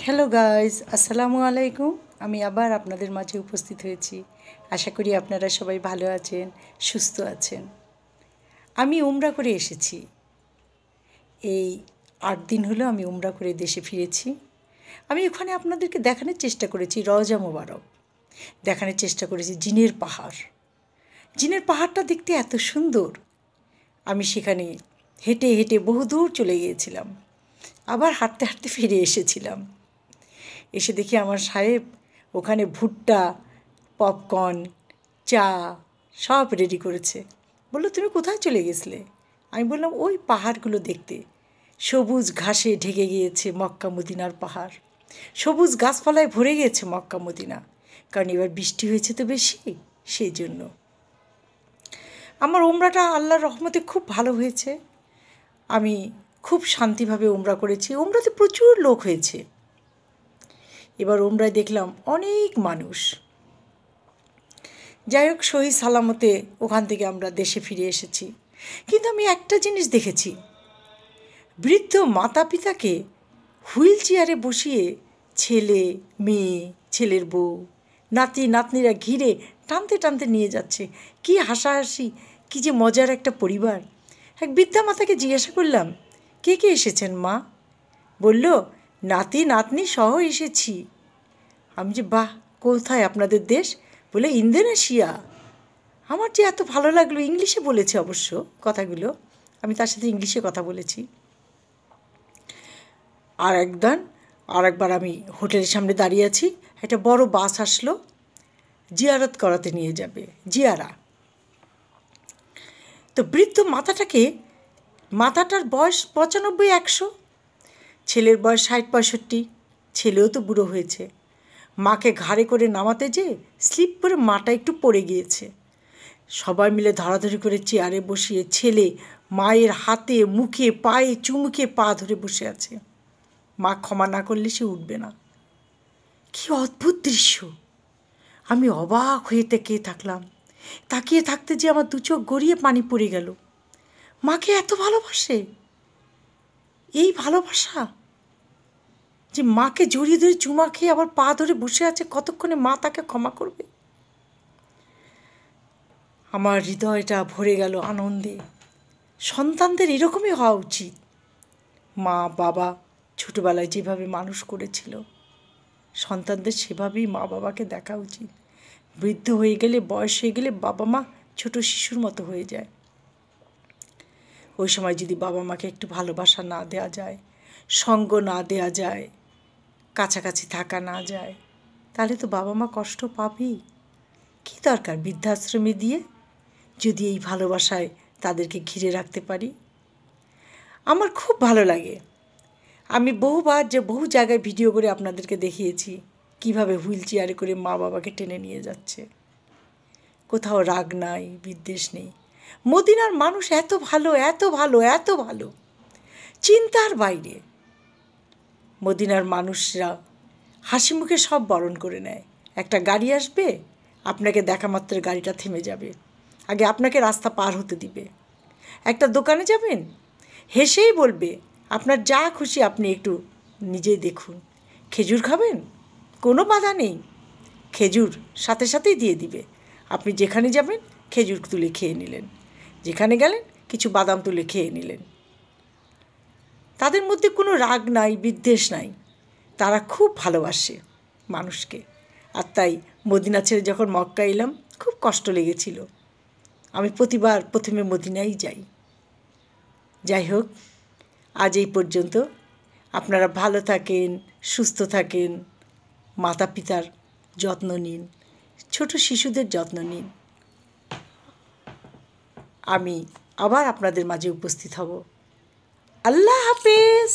Hello guys, আসসালামু আলাইকুম। আমি আবার আপনাদের মাঝে উপস্থিত হয়েছি। আশা করি আপনারা সবাই ভালো আছেন, সুস্থ আছেন। আমি উমরা করে এসেছি। এই ৮ দিন হলো আমি উমরা করে দেশে ফিরেছি। আমি ওখানে আপনাদেরকে দেখানোর চেষ্টা করেছি রওজা মোবারক, দেখানোর চেষ্টা করেছি জিনের পাহাড়। জিনের পাহাড়টা দেখতে এত সুন্দর। আমি সেখানে হেঁটে হেঁটে বহুদূর চলে গিয়েছিলাম, আবার হাঁটতে হাঁটতে ফিরে এসেছিলাম। এসে দেখি আমার সাহেব ওখানে ভুট্টা, পপকর্ন, চা সব রেডি করেছে। বললো, তুমি কোথায় চলে গেছিলে? আমি বললাম, ওই পাহাড়গুলো দেখতে। সবুজ ঘাসে ঢেকে গিয়েছে মক্কা মদিনার পাহাড়, সবুজ গাছপালায় ভরে গিয়েছে মক্কা মদিনা, কারণ এবার বৃষ্টি হয়েছে তো বেশি, সেই জন্য। আমার উমরাটা আল্লাহর রহমতে খুব ভালো হয়েছে। আমি খুব শান্তিভাবে উমরা করেছি। উমরাতে প্রচুর লোক হয়েছে। এবার উমরায় দেখলাম অনেক মানুষ। যাই হোক, সহি সালামতে ওখান থেকে আমরা দেশে ফিরে এসেছি। কিন্তু আমি একটা জিনিস দেখেছি, বৃদ্ধ মাতা পিতাকে হুইল চেয়ারে বসিয়ে ছেলে মেয়ে, ছেলের বউ, নাতি নাতনিরা ঘিরে টানতে টানতে নিয়ে যাচ্ছে। কি হাসাহাসি, কি যে মজার একটা পরিবার। এক বৃদ্ধা মাতাকে জিজ্ঞাসা করলাম, কে কে এসেছেন মা? বলল, নাতি নাতনি সহ এসেছি। আমি যে, বাহ, কোথায় আপনাদের দেশ? বলে, ইন্দোনেশিয়া। আমার যে এত ভালো লাগলো, ইংলিশে বলেছে অবশ্য কথাগুলো, আমি তার সাথে ইংলিশে কথা বলেছি। আরেকবার আমি হোটেলের সামনে দাঁড়িয়ে আছি, একটা বড় বাস আসলো, জিয়ারত করাতে নিয়ে যাবে, জিয়ারা। তো বৃদ্ধ মাতাটার বয়স ৯৫-১০০, ছেলের বয়স ৬০-৬৫, ছেলেও তো বুড়ো হয়েছে। মাকে ঘাড়ে করে নামাতে যেয়ে স্লিপ করে মাটা একটু পড়ে গিয়েছে। সবাই মিলে ধরাধরি করে চেয়ারে বসিয়ে ছেলে মায়ের হাতে, মুখে, পায়ে চুমুকে পা ধরে বসে আছে। মা ক্ষমা না করলে সে উঠবে না। কী অদ্ভুত দৃশ্য! আমি অবাক হয়ে তাকিয়ে থাকলাম। তাকিয়ে থাকতে যে আমার দু চোখ গড়িয়ে পানি পড়ে গেল। মাকে এত ভালোবাসে, এই ভালোবাসা যে মাকে জড়িয়ে ধরে চুমা খেয়ে আবার পা ধরে বসে আছে, কতক্ষণে মা তাকে ক্ষমা করবে। আমার হৃদয়টা ভরে গেল আনন্দে। সন্তানদের এরকমই হওয়া উচিত। মা বাবা ছোটোবেলায় যেভাবে মানুষ করেছিল, সন্তানদের সেভাবেই মা বাবাকে দেখা উচিত। বৃদ্ধ হয়ে গেলে, বয়স হয়ে গেলে বাবা মা ছোট শিশুর মতো হয়ে যায়। ওই সময় যদি বাবা মাকে একটু ভালোবাসা না দেওয়া যায়, সঙ্গ না দেওয়া যায়, কাছাকাছি থাকা না যায়, তাহলে তো বাবা মা কষ্ট পাবেই। কী দরকার বৃদ্ধাশ্রমে দিয়ে, যদি এই ভালোবাসায় তাদেরকে ঘিরে রাখতে পারি। আমার খুব ভালো লাগে। আমি বহু জায়গায় ভিডিও করে আপনাদেরকে দেখিয়েছি কিভাবে হুইল চেয়ারে করে মা বাবাকে টেনে নিয়ে যাচ্ছে। কোথাও রাগ নাই, বিদ্বেষ নেই। মদিনার মানুষ এত ভালো, এত ভালো, এত ভালো, চিন্তার বাইরে। মদিনার মানুষরা হাসি মুখে সব বরণ করে নেয়। একটা গাড়ি আসবে, আপনাকে দেখা মাত্র গাড়িটা থেমে যাবে, আগে আপনাকে রাস্তা পার হতে দিবে। একটা দোকানে যাবেন, হেসেই বলবে, আপনার যা খুশি আপনি একটু নিজেই দেখুন। খেজুর খাবেন, কোনো বাধা নেই, খেজুর সাথে সাথেই দিয়ে দিবে। আপনি যেখানে যাবেন খেজুর তুলে খেয়ে নিলেন, যেখানে গেলেন কিছু বাদাম তুলে খেয়ে নিলেন। তাদের মধ্যে কোনো রাগ নাই, বিদ্বেষ নাই। তারা খুব ভালোবাসে মানুষকে। আর তাই মদিনা ছেড়ে যখন মক্কা এলাম, খুব কষ্ট লেগেছিল। আমি প্রতিবার প্রথমে মদিনাই যাই। যাই হোক, আজ এই পর্যন্ত। আপনারা ভালো থাকেন, সুস্থ থাকেন, মাতা পিতার যত্ন নিন, ছোট শিশুদের যত্ন নিন। আমি আবার আপনাদের মাঝে উপস্থিত হব। আল্লাহ হাফেজ।